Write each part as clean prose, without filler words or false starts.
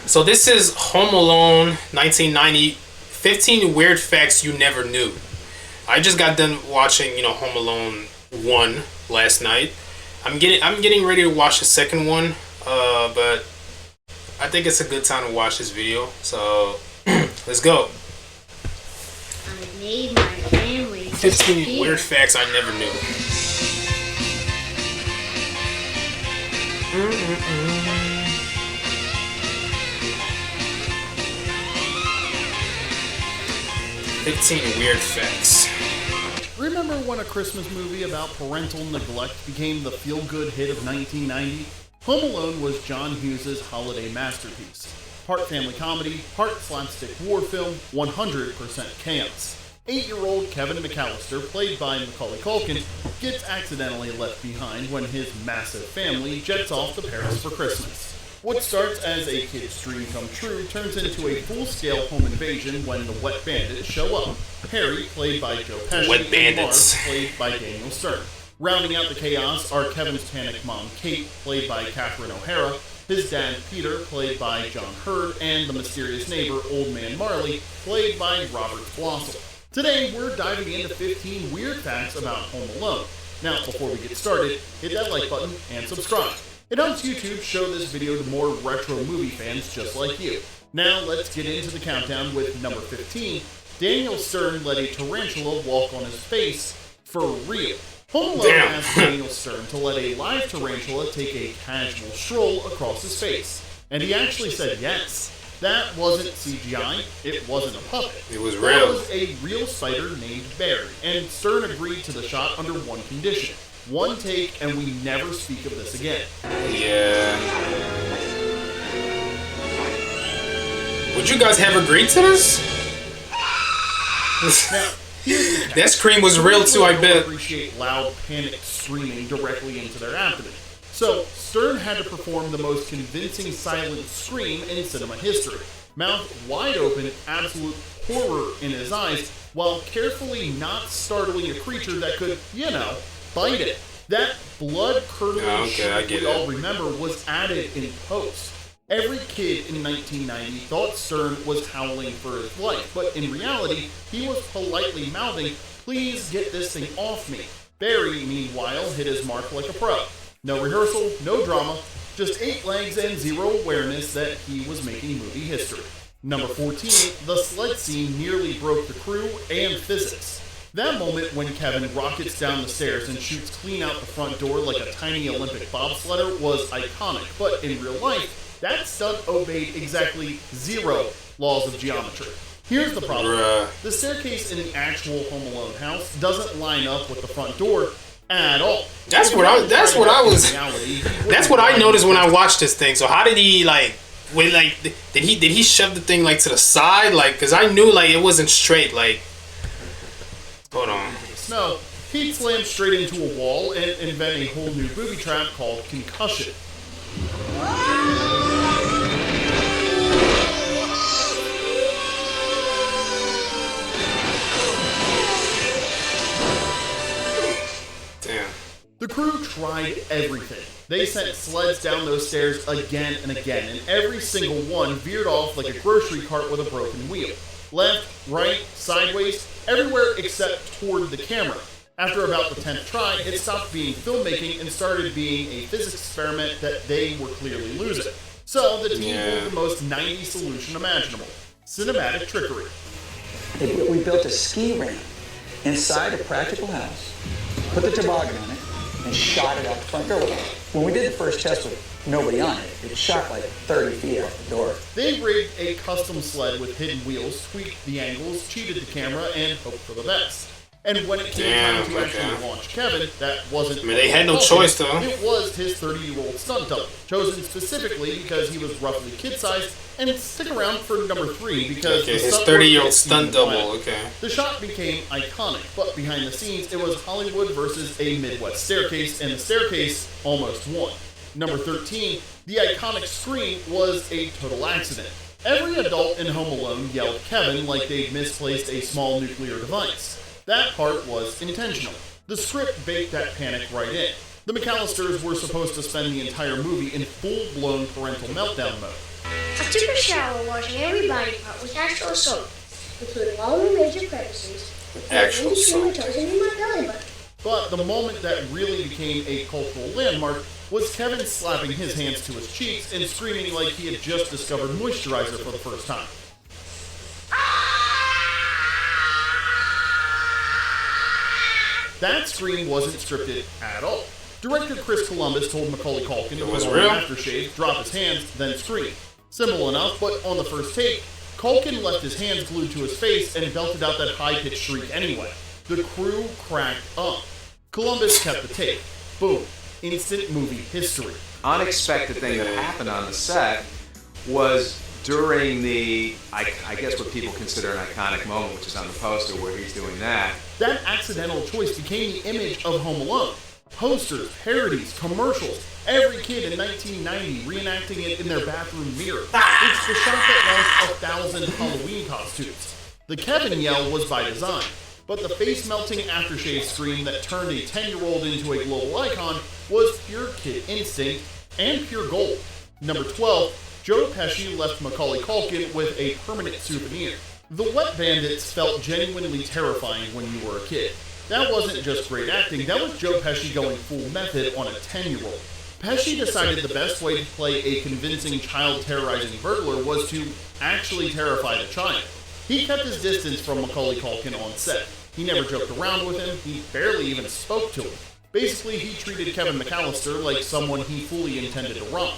So this is Home Alone 1990, 15 weird facts you never knew. I just got done watching, Home Alone 1 last night. I'm getting ready to watch the second one, but I think it's a good time to watch this video. So let's go. I made my family 15 weird facts I never knew. 15 weird facts. Remember when a Christmas movie about parental neglect became the feel-good hit of 1990? Home Alone was John Hughes' holiday masterpiece. Part family comedy, part slapstick war film, 100% chaos. 8-year-old Kevin McAllister, played by Macaulay Culkin, gets accidentally left behind when his massive family jets off to Paris for Christmas. What starts as a kid's dream come true turns into a full-scale home invasion when the Wet Bandits show up. Harry, played by Joe Pesci, Wet Bandits, and Marv, played by Daniel Stern. Rounding out the chaos are Kevin's panicked mom, Kate, played by Catherine O'Hara, his dad, Peter, played by John Hurd, and the mysterious neighbor, Old Man Marley, played by Robert Blossel. Today, we're diving into 15 weird facts about Home Alone. Now, before we get started, hit that like button and subscribe. It helps YouTube show this video to more retro movie fans just like you. Now, let's get into the countdown with number 15. Daniel Stern let a tarantula walk on his face for real. Home Alone asked Daniel Stern to let a live tarantula take a casual stroll across his face. And he actually said yes. That wasn't CGI, it wasn't a puppet. It was real. That was a real spider named Barry, and Stern agreed to the shot under one condition. One take, and we never speak of this again. Yeah. Would you guys have agreed to this? Now, that scream was real too, I bet. Appreciate loud, panicked screaming directly into their abdomen. So, Stern had to perform the most convincing silent scream in cinema history. Mouth wide open, absolute horror in his eyes, while carefully not startling a creature that could, bite it. That blood-curdling shit we all remember was added in post. Every kid in 1990 thought Stern was howling for his life, but in reality, he was politely mouthing, "Please get this thing off me." Barry, meanwhile, hit his mark like a pro. No rehearsal, no drama, just 8 legs and zero awareness that he was making movie history. Number 14, the sled scene nearly broke the crew and physics. That moment when Kevin rockets down the stairs and shoots clean out the front door like a tiny Olympic bobsledder was iconic, but in real life, that stunt obeyed exactly 0 laws of geometry. Here's the problem. The staircase in the actual Home Alone house doesn't line up with the front door at all. That's what I noticed when I watched this thing. So how did he did he shove the thing to the side? Cause I knew it wasn't straight. Hold on. No, he'd slam straight into a wall and invent a whole new booby trap called concussion. Damn. The crew tried everything. They sent sleds down those stairs again and again, and every single one veered off like a grocery cart with a broken wheel. Left, right, sideways, everywhere except toward the camera. After about the 10th try, it stopped being filmmaking and started being a physics experiment that they were clearly losing. So the team pulled the most 90s solution imaginable: cinematic trickery. We built a ski ramp inside a practical house, put the toboggan on it, and shot it out the front door. When we did the first test with nobody on it, it shot 30 feet out the door. They rigged a custom sled with hidden wheels, tweaked the angles, cheated the camera, and hoped for the best. And when it came time to actually launch Kevin, that wasn't... they had no choice, though. It was his 30-year-old stunt double, chosen specifically because he was roughly kid-sized, and stick around for number 3 because his 30-year-old stunt double, The shot became iconic, but behind the scenes, it was Hollywood versus a Midwest staircase, and the staircase almost won. Number 13, the iconic scream was a total accident. Every adult in Home Alone yelled Kevin like they'd misplaced a small nuclear device. That part was intentional. The script baked that panic right in. The McAllisters were supposed to spend the entire movie in full-blown parental meltdown mode. I took a shower washing every body part with actual soap, including all the major crevices, Actual between my soap. toes and in my belly button. But the moment that really became a cultural landmark was Kevin slapping his hands to his cheeks and screaming like he had just discovered moisturizer for the first time. That scream wasn't scripted at all. Director Chris Columbus told Macaulay Culkin to was put on real? an aftershave, drop his hands, then scream. Simple enough, but on the first take, Culkin left his hands glued to his face and belted out that high-pitched shriek anyway. The crew cracked up. Columbus kept the tape. Boom. Instant movie history. Unexpected thing that happened on the set was during the, I guess what people consider an iconic moment, which is on the poster where he's doing that. That accidental choice became the image of Home Alone. Posters, parodies, commercials, every kid in 1990 reenacting it in their bathroom mirror. It's the shot that launched 1,000 Halloween costumes. The Kevin yell was by design, but the face-melting aftershave scream that turned a 10-year-old into a global icon was pure kid instinct and pure gold. Number 12, Joe Pesci left Macaulay Culkin with a permanent souvenir. The Wet Bandits felt genuinely terrifying when you were a kid. That wasn't just great acting, that was Joe Pesci going full method on a 10-year-old. Pesci decided the best way to play a convincing child-terrorizing burglar was to actually terrify the child. He kept his distance from Macaulay Culkin on set. He never joked around with him, he barely even spoke to him. Basically, he treated Kevin McAllister like someone he fully intended to rob.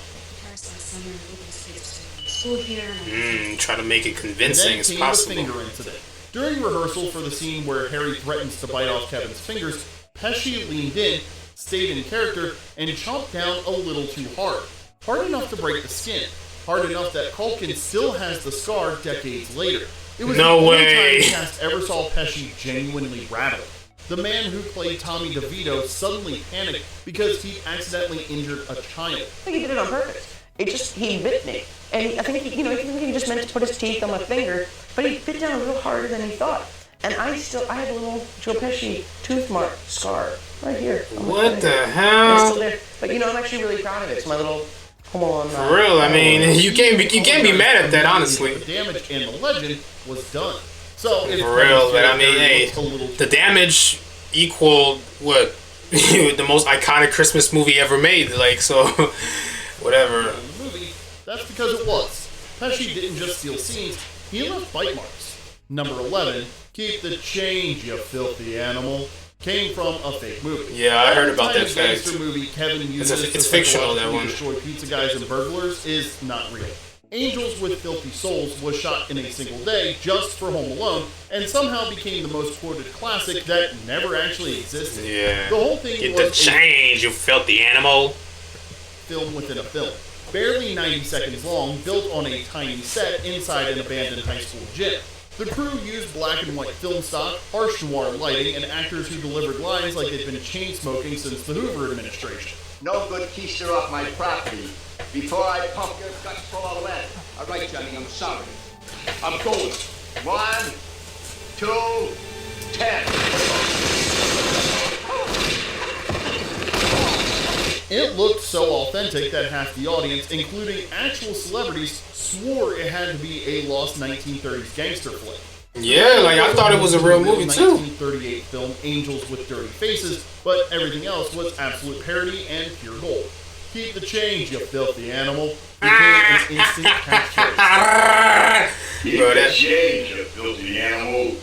Try to make it convincing as possible. The finger incident. During rehearsal for the scene where Harry threatens to bite off Kevin's fingers, Pesci leaned in, stayed in character, and chomped down a little too hard. Hard enough to break the skin. Hard enough that Culkin still has the scar decades later. It was No the only way. time the cast ever saw Pesci genuinely rattled. The man who played Tommy DeVito suddenly panicked because he accidentally injured a child. I think he did it on purpose. He bit me. And I think he just meant to put his teeth on my finger, but he bit down a little harder than he thought. And I have a little Joe Pesci tooth mark scar right here. on my What finger. the And it's hell? still there. But I'm actually really proud of it. It's my little Home Alone. For real, I mean, you can't be mad at that, honestly. The damage and the legend was done. So if For real, but I mean, Harry hey, looked a little the damage equaled what the most iconic Christmas movie ever made. Like, so, whatever. in the movie, that's because it was. Pesci didn't just steal scenes, he left bite marks. Number 11, Keep the Change, you filthy animal, came from a fake movie. Yeah, I heard about that The gangster fact. movie Kevin uses It's to fictional, that psychologically one. destroy pizza guys and burglars is not real. Angels with Filthy Souls was shot in a single day just for Home Alone, and somehow became the most quoted classic that never actually existed. Yeah. The whole thing Get was the change, you filthy animal. film within a film. Barely 90 seconds long, built on a tiny set inside an abandoned high school gym. The crew used black and white film stock, harsh noir lighting, and actors who delivered lines like they'd been chain smoking since the Hoover administration. No good keister off my property before I pump your guts full of lead. All right, Johnny, I'm sorry. I'm going. 1, 2, 10. It looked so authentic that half the audience, including actual celebrities, swore it had to be a lost 1930s gangster flick. Yeah, like I thought it was a real movie too. 1938 film Angels with Dirty Faces, but everything else was absolute parody and pure gold. Keep the change, you filthy animal, became an instant catchphrase. Keep Bro, the that- change, you filthy animal.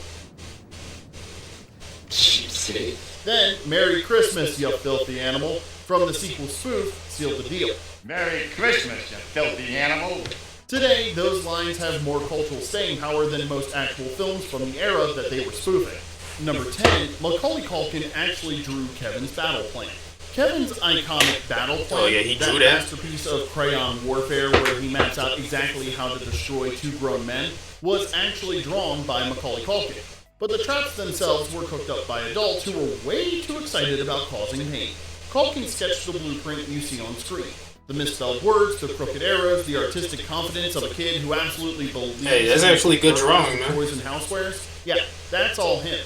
Cheapskate. Then, Merry Christmas, you filthy animal, from the sequel spoof, sealed the deal. Merry Christmas, you filthy animal. Today, those lines have more cultural staying power than most actual films from the era that they were spoofing. Number 10, Macaulay Culkin actually drew Kevin's battle plan. Kevin's iconic battle plan, Oh, yeah, he drew that. masterpiece of crayon warfare where he maps out exactly how to destroy two grown men, was actually drawn by Macaulay Culkin. But the traps themselves were cooked up by adults who were way too excited about causing pain. Culkin sketched the blueprint you see on screen. The misspelled words, the crooked arrows, the artistic confidence of a kid who absolutely believes Hey, that's in actually good burglars drawing, and man. toys and housewares. Yeah, that's all him.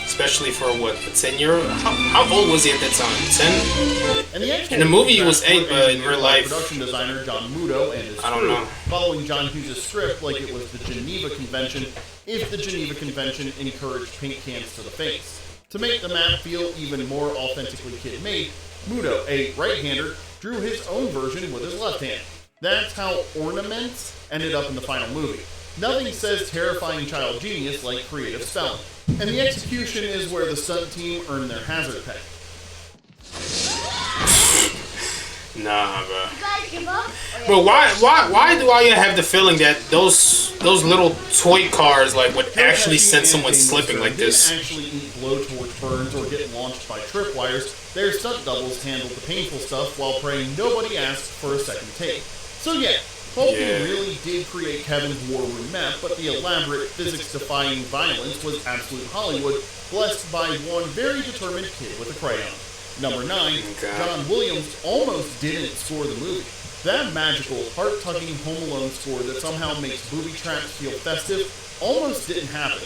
Especially for what, a 10-year-old? How old was he at that time? 10? And the actual In the movie, it was soundtrack 8, but in engineered real by life, production designer John Muto and his I don't crew, know. following John Hughes' script like it was the Geneva Convention, if the Geneva Convention encouraged paint cans to the face. To make the map feel even more authentically kid-made, Muto, a right-hander, drew his own version with his left hand. That's how ornaments ended up in the final movie. Nothing says terrifying child genius like creative spelling. And the execution is where the stunt team earned their hazard pay. Nah, bro. You guys give up? But why do I have the feeling that those little toy cars like would actually send someone slipping like this? Didn't actually eat blowtorch burns or get launched by tripwires. Their stunt doubles handled the painful stuff while praying nobody asked for a second take. So yeah, Holden really did create Kevin's war room map, but the elaborate physics-defying violence was absolute Hollywood, blessed by one very determined kid with a crayon. Number 9, John Williams almost didn't score the movie. That magical, heart-tugging Home Alone score that somehow makes booby traps feel festive almost didn't happen.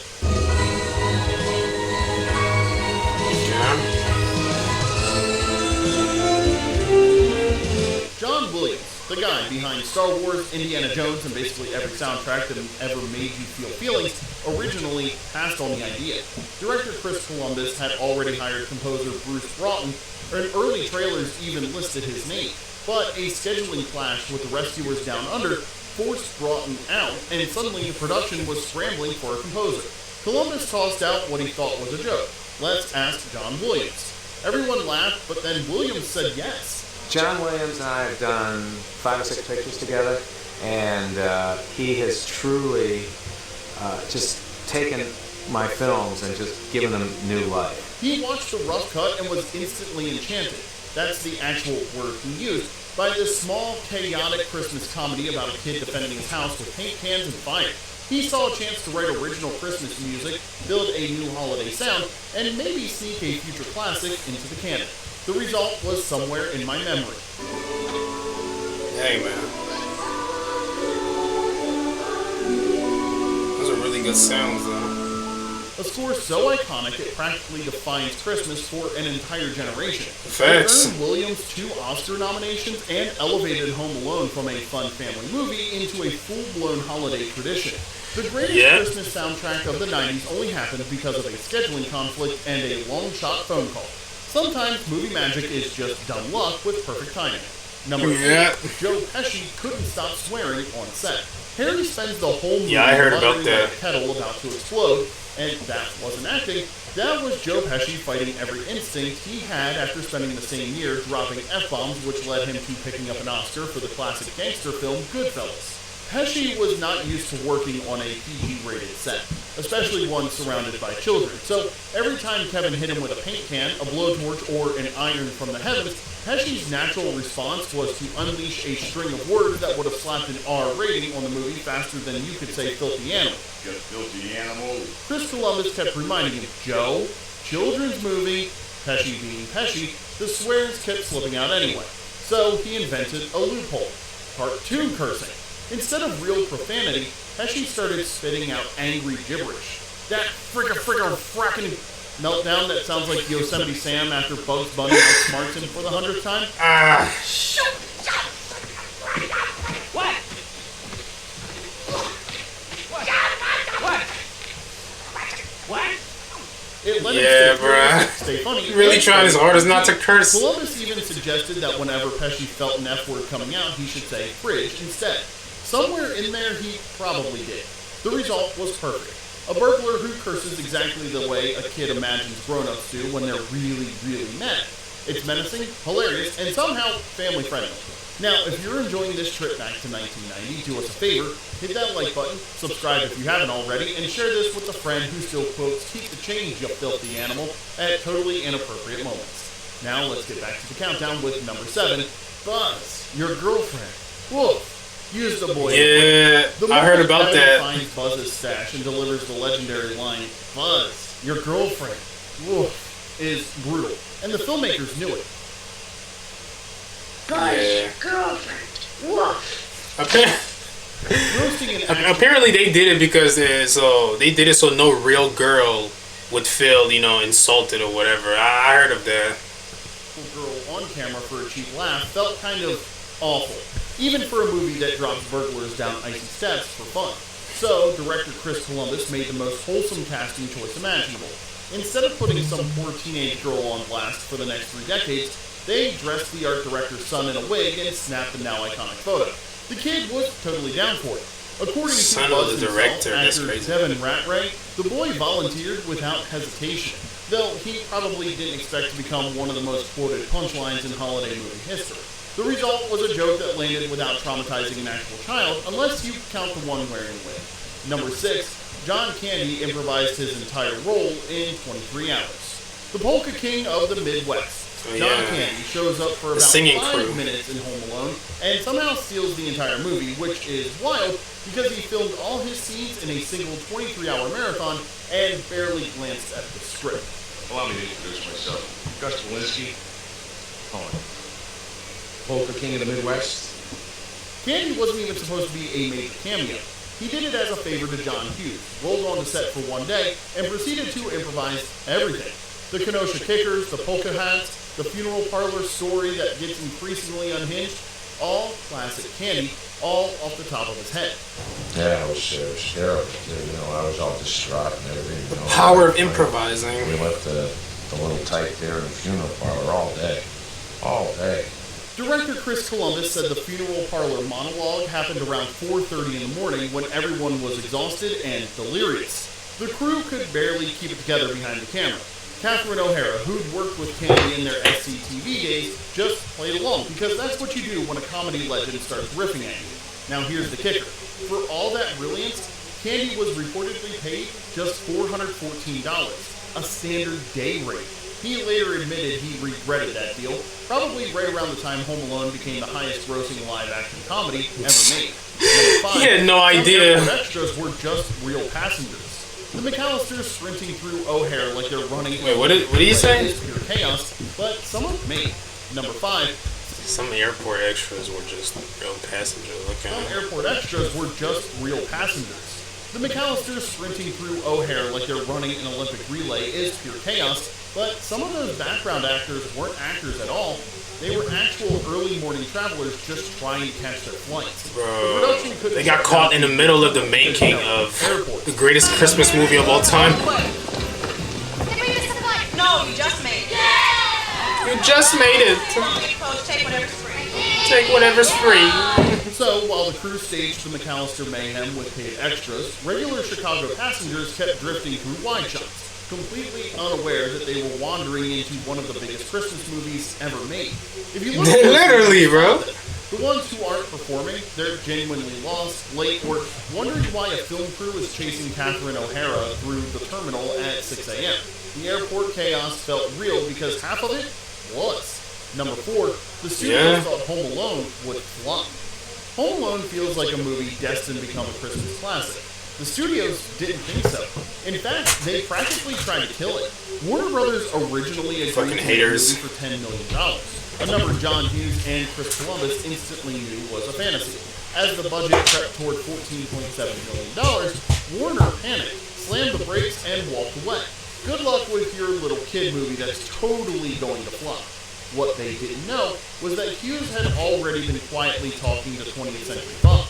John Williams, the guy behind Star Wars, Indiana Jones, and basically every soundtrack that ever made you feel feelings, originally passed on the idea. Director Chris Columbus had already hired composer Bruce Broughton, and early trailers even listed his name. But a scheduling clash with the Rescuers Down Under forced Broughton out, and suddenly the production was scrambling for a composer. Columbus tossed out what he thought was a joke. Let's ask John Williams. Everyone laughed, but then Williams said yes. John Williams and I have done 5 or 6 pictures together, and he has truly just taken my films and just given them new life. He watched the rough cut and was instantly enchanted. That's the actual word he used, by this small, chaotic Christmas comedy about a kid defending his house with paint cans and fire. He saw a chance to write original Christmas music, build a new holiday sound, and maybe sneak a future classic into the canon. The result was somewhere in my memory. Hey, man. Those are really good sounds, though. A score so iconic it practically defines Christmas for an entire generation. Facts. It earned Williams 2 Oscar nominations and elevated Home Alone from a fun family movie into a full-blown holiday tradition. The greatest Christmas soundtrack of the 90s only happened because of a scheduling conflict and a long-shot phone call. Sometimes movie magic is just dumb luck with perfect timing. Number 8, Joe Pesci couldn't stop swearing on set. Harry spends the whole movie I heard about that. like a kettle about to explode, and that wasn't acting. That was Joe Pesci fighting every instinct he had after spending the same year dropping F-bombs, which led him to picking up an Oscar for the classic gangster film Goodfellas. Pesci was not used to working on a PG-rated set, especially one surrounded by children. So every time Kevin hit him with a paint can, a blowtorch, or an iron from the heavens, Pesci's natural response was to unleash a string of words that would have slapped an R rating on the movie faster than you could say filthy animal. Just filthy animal. Chris Columbus kept reminding him, Joe, children's movie, Pesci being Pesci, the swears kept slipping out anyway. So he invented a loophole, cartoon cursing. Instead of real profanity, Pesci started spitting out angry gibberish. That frackin' meltdown that sounds like Yosemite Sam after Bugs Bunny outsmarts him for the 100th time. What? What? It let him stay funny. He really trying his hardest not to curse. Columbus even suggested that whenever Pesci felt an F word coming out, he should say fridge instead. Somewhere in there, he probably did. The result was perfect. A burglar who curses exactly the way a kid imagines grown-ups do when they're really, really mad. It's menacing, hilarious, and somehow family-friendly. Now, if you're enjoying this trip back to 1990, do us a favor, hit that like button, subscribe if you haven't already, and share this with a friend who still quotes, "Keep the change, you filthy animal," at totally inappropriate moments. Now, let's get back to the countdown with number 7, Buzz, your girlfriend. Woof. Use the boy. Yeah, I heard about that. Finds Buzz's stash and delivers the legendary line, "Buzz, your girlfriend," woof, is brutal, and the filmmakers knew it. Buzz, girlfriend, woof. Apparently they did it because they did it so no real girl would feel, insulted or whatever. I heard of that. Girl on one camera for a cheap laugh felt kind of awful, even for a movie that drops burglars down icy steps for fun. So, director Chris Columbus made the most wholesome casting choice imaginable. Instead of putting some poor teenage girl on blast for the next 3 decades, they dressed the art director's son in a wig and snapped the now iconic photo. The kid was totally down for it. According to Son Buzz of the himself, director, that's actor crazy. Devin Ratray, the boy volunteered without hesitation, though he probably didn't expect to become one of the most quoted punchlines in holiday movie history. The result was a joke that landed without traumatizing an actual child, unless you count the one wearing a wig. Number 6, John Candy improvised his entire role in 23 hours. The polka king of the Midwest. John Candy shows up for about 5 minutes in Home Alone and somehow steals the entire movie, which is wild because he filmed all his scenes in a single 23-hour marathon and barely glanced at the script. Allow me to introduce myself. Gus Walensky. Polka King of the Midwest. Candy wasn't even supposed to be a major cameo. He did it as a favor to John Hughes, rolled on the set for one day, and proceeded to improvise everything. The Kenosha Kickers, the polka hats, the funeral parlor story that gets increasingly unhinged, all classic Candy, all off the top of his head. Yeah, it was terrible. You know, I was all distraught and everything. The power of improvising. We left the little type there in the funeral parlor all day. All day. Director Chris Columbus said the funeral parlor monologue happened around 4:30 in the morning when everyone was exhausted and delirious. The crew could barely keep it together behind the camera. Catherine O'Hara, who'd worked with Candy in their SCTV days, just played along, because that's what you do when a comedy legend starts riffing at you. Now here's the kicker. For all that brilliance, Candy was reportedly paid just $414, a standard day rate. He later admitted he regretted that deal, probably right around the time Home Alone became the highest grossing live-action comedy ever made. Number 5, he had no idea. Some extras were just real passengers. The McAllisters sprinting through O'Hare like they're running. Wait, what did he say? It's pure chaos, but someone made. Number 5. Some airport extras were just real passengers. Some airport extras were just real passengers. The McAllisters sprinting through O'Hare like they're running an Olympic relay is pure chaos, but some of those background actors weren't actors at all. They were actual early morning travelers just trying to catch their flights. Bro, they got caught in the middle of the making of the greatest Christmas movie of all time. No, you just made it. You just made it. Take whatever's free. Take whatever's free. So, while the crew staged the McAllister mayhem with paid extras, regular Chicago passengers kept drifting through wide shots, completely unaware that they were wandering into one of the biggest Christmas movies ever made. If you look literally, bro. The ones who aren't performing, they're genuinely lost, late, or wondering why a film crew is chasing Catherine O'Hara through the terminal at 6 a.m. The airport chaos felt real because half of it was. Number 4, the studios thought Home Alone would flop. Home Alone feels like a movie destined to become a Christmas classic. The studios didn't think so. In fact, they practically tried to kill it. Warner Brothers originally agreed to make the movie for $10 million, a number John Hughes and Chris Columbus instantly knew was a fantasy. As the budget crept toward $14.7 million, Warner panicked, slammed the brakes, and walked away. Good luck with your little kid movie that's totally going to flop. What they didn't know was that Hughes had already been quietly talking to 20th Century Fox.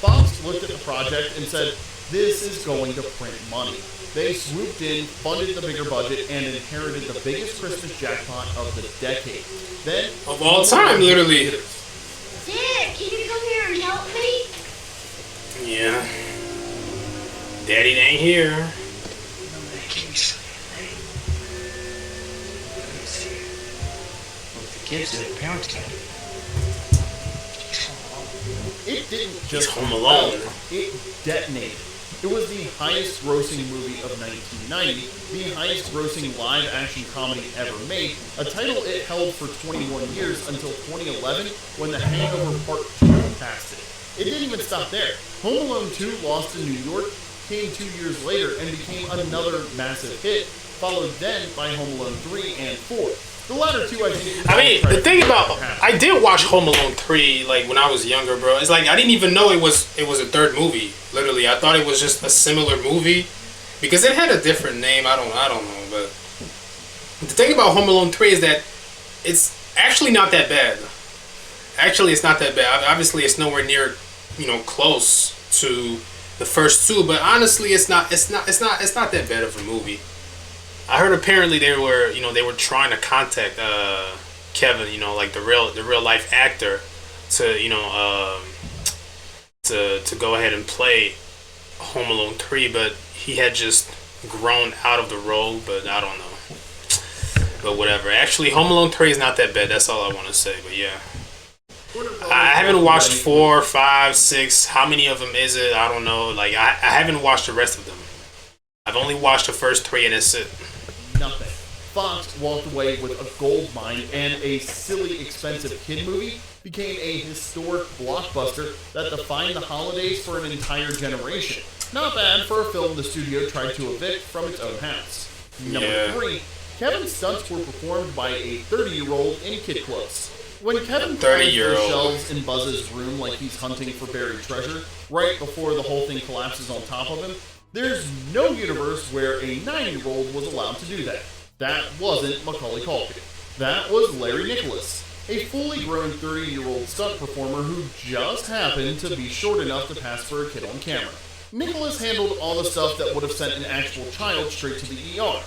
Fox looked at the project and said, "This is going to print money." They swooped in, funded the bigger budget, and inherited the biggest Christmas jackpot of the decade. Then, of all time, literally. Dad, can you come here and help me? Yeah. Daddy ain't here. Kids do, parents can't. It didn't just Home Alone. It detonated. It was the highest grossing movie of 1990, the highest grossing live action comedy ever made, a title it held for 21 years until 2011 when The Hangover Part 2 passed it. It didn't even stop there. Home Alone 2 Lost in New York came 2 years later and became another massive hit, followed then by Home Alone 3 and 4. The latter two, I think. I mean, the thing about I did watch Home Alone 3 like when I was younger, bro. It's like I didn't even know it was a third movie. Literally, I thought it was just a similar movie because it had a different name. I don't know, but the thing about Home Alone 3 is that it's Actually, not that bad. Actually, it's not that bad. Obviously, it's nowhere near, close to the first two. But honestly, it's not that bad of a movie. I heard apparently they were trying to contact Kevin, like the real life actor, to go ahead and play Home Alone 3, but he had just grown out of the role. But I don't know. But whatever. Actually, Home Alone 3 is not that bad. That's all I want to say. But yeah. I haven't watched 4, 5, 6. How many of them is it? I don't know. Like, I haven't watched the rest of them. I've only watched the first 3 and that's it. Nothing. Fox walked away with a gold mine, and a silly, expensive kid movie became a historic blockbuster that defined the holidays for an entire generation. Not bad for a film the studio tried to evict from its own house. Number 3. Kevin's stunts were performed by a 30-year-old in kid clothes. When Kevin finds the shelves in Buzz's room like he's hunting for buried treasure, right before the whole thing collapses on top of him, there's no universe where a 9-year-old was allowed to do that. That wasn't Macaulay Culkin. That was Larry Nicholas, a fully grown 30-year-old stunt performer who just happened to be short enough to pass for a kid on camera. Nicholas handled all the stuff that would have sent an actual child straight to the ER.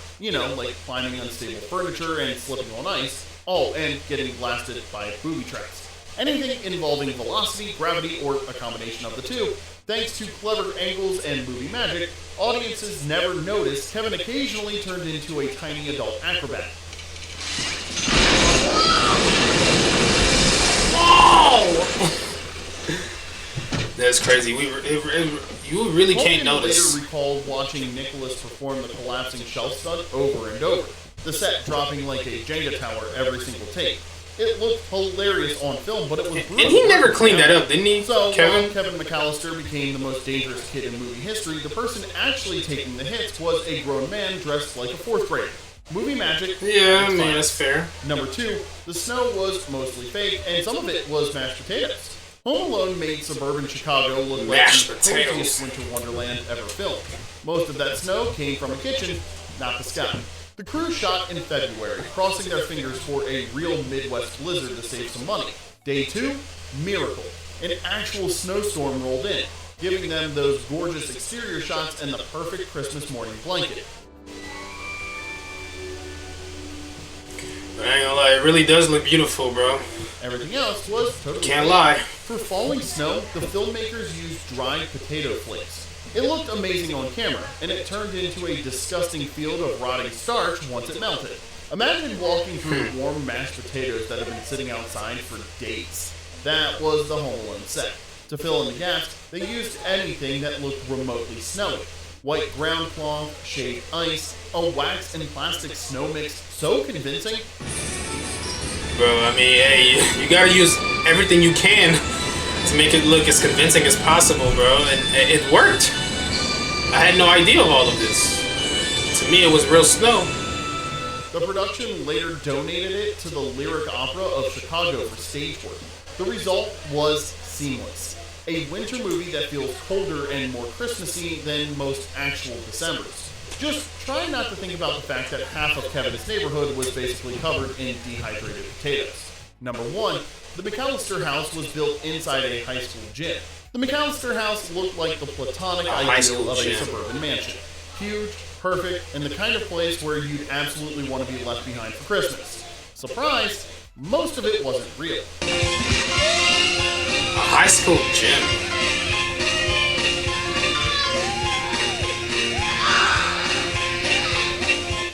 Like climbing unstable furniture and slipping on ice. Oh, and getting blasted by booby traps. Anything involving velocity, gravity, or a combination of the two. Thanks to clever angles and movie magic, audiences never noticed Kevin occasionally turned into a tiny adult acrobat. Oh! That's crazy. You really can't notice. Later recalled watching Nicholas perform the collapsing shelf stunt over and over, the set dropping like a Jenga tower every single take. It looked hilarious on film, but it was brutal. And he never cleaned that up, didn't he? So, Kevin McAllister became the most dangerous kid in movie history, the person actually taking the hits was a grown man dressed like a 4th grader. Movie magic. Yeah, that's fair. Number 2, the snow was mostly fake, and some of it was mashed potatoes. Home Alone made suburban Chicago look like the craziest winter wonderland ever filmed. Most of that snow came from a kitchen, not the sky. The crew shot in February, crossing their fingers for a real Midwest blizzard to save some money. Day 2, miracle. An actual snowstorm rolled in, giving them those gorgeous exterior shots and the perfect Christmas morning blanket. But I ain't gonna lie, it really does look beautiful, bro. Everything else was totally Can't lie. For falling snow, the filmmakers used dried potato flakes. It looked amazing on camera, and it turned into a disgusting field of rotting starch once it melted. Imagine walking through warm mashed potatoes that have been sitting outside for days. That was the Home Alone set. To fill in the gaps, they used anything that looked remotely snowy. White ground cloth, shaved ice, a wax and plastic snow mix so convincing. Bro, I mean, hey, you gotta use everything you can to make it look as convincing as possible, bro. And it worked. I had no idea of all of this. To me, it was real snow. The production later donated it to the Lyric Opera of Chicago for stage work. The result was seamless. A winter movie that feels colder and more Christmassy than most actual Decembers. Just try not to think about the fact that half of Kevin's neighborhood was basically covered in dehydrated potatoes. Number 1, the McAllister house was built inside a high school gym. The McAllister house looked like the platonic ideal of a suburban mansion. Huge, perfect, and the kind of place where you'd absolutely want to be left behind for Christmas. Surprise, most of it wasn't real. A high school gym.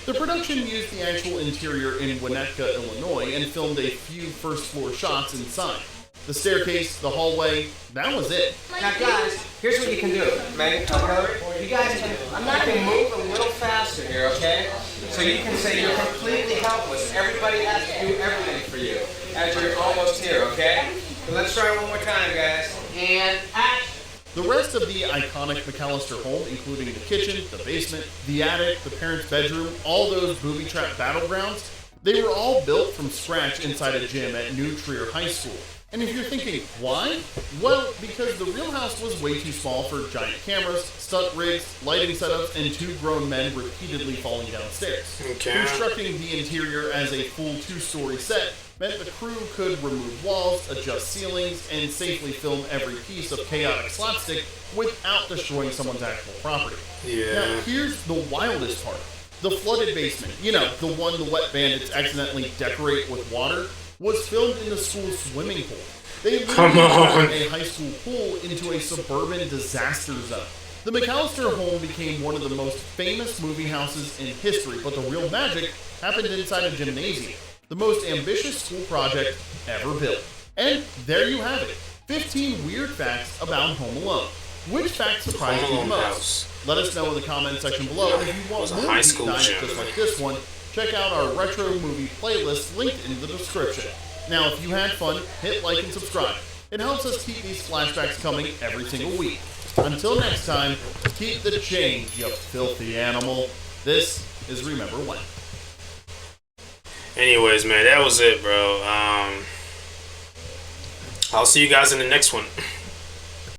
The production used the actual interior in Winnetka, Illinois, and filmed a few first-floor shots inside. The staircase, the hallway, that was it. Now guys, here's what you can do. Megan, you guys can move a little faster here, okay? So you can say you're completely helpless. Everybody has to do everything for you as you're almost here, okay? So let's try one more time, guys. And action. The rest of the iconic McAllister home, including the kitchen, the basement, the attic, the parents' bedroom, all those booby-trap battlegrounds, they were all built from scratch inside a gym at New Trier High School. And if you're thinking, why? Well, because the real house was way too small for giant cameras, stunt rigs, lighting setups, and 2 grown men repeatedly falling downstairs. Okay. Constructing the interior as a full 2-story set, meant the crew could remove walls, adjust ceilings, and safely film every piece of chaotic slapstick without destroying someone's actual property. Yeah. Now, here's the wildest part. The flooded basement, you know, the one the wet bandits accidentally decorate with water, was filmed in the school's swimming pool. They literally turned a high school pool into a suburban disaster zone. The McAllister home became one of the most famous movie houses in history, but the real magic happened inside a gymnasium, the most ambitious school project ever built. And there you have it, 15 weird facts about Home Alone. Which fact surprised you the most? Let us know in the comment section below, and if you want more deep dives just like this one, check out our retro movie playlist linked in the description. Now, if you had fun, hit like and subscribe. It helps us keep these flashbacks coming every single week. Until next time, keep the change, you filthy animal. This is Remember When. Anyways, man, that was it, bro. I'll see you guys in the next one.